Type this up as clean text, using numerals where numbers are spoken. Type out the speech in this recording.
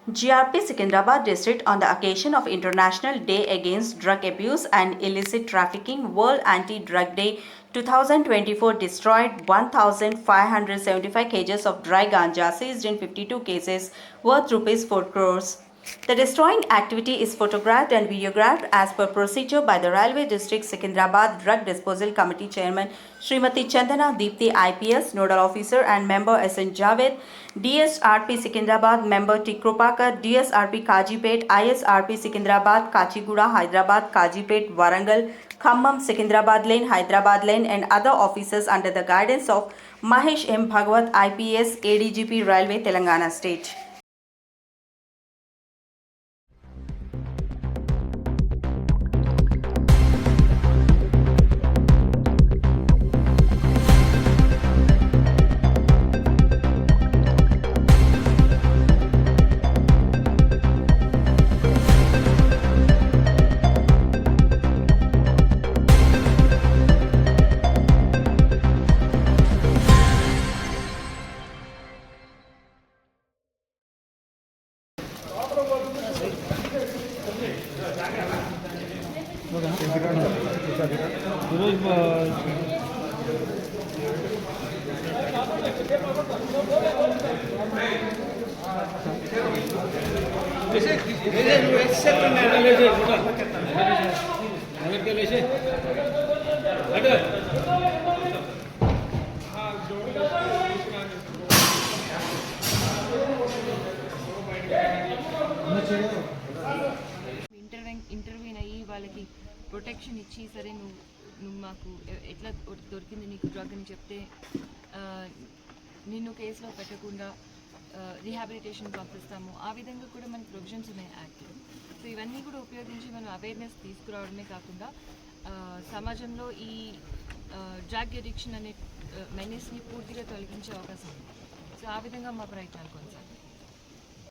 GRP Secunderabad District, on the occasion of International Day Against Drug Abuse and Illicit Trafficking, World Anti-Drug Day 2024, destroyed 1,575 kgs of dry ganja, seized in 52 cases, worth Rs 4 crores. The destroying activity is photographed and videographed as per procedure by the Railway District Secunderabad Drug Disposal Committee Chairman Srimati Chandana Deepthi IPS, Nodal Officer and Member SN Javed, DSRP Secunderabad Member T. Krupakar, DSRP Kajipet, ISRP Secunderabad, Kachiguda, Hyderabad, Kajipet, Warangal, Khammam, Secunderabad Lane, Hyderabad Lane and other officers under the guidance of Mahesh M. Bhagwat IPS, ADGP Railway, Telangana State. Intervene అయ్యి వాళ్ళకి protection ఇచ్చి సరే నువ్వు మాకు ఎట్లా దొరికింది నీకు drug అని చెప్తే నిన్ను కేసులో పెట్టకుండా రీహాబిలిటేషన్ పంపిస్తాము. ఆ విధంగా కూడా మనకి ప్రొవిజన్స్ ఉన్నాయి యాక్ట్లో. సో ఇవన్నీ కూడా ఉపయోగించి మనం అవేర్నెస్ తీసుకురావడమే కాకుండా సమాజంలో ఈ డ్రగ్ అడిక్షన్ అనే మెనేస్ని పూర్తిగా తొలగించే అవకాశం ఉంది. సో ఆ విధంగా మా ప్రయత్నాలు కొనసాగుతాయి.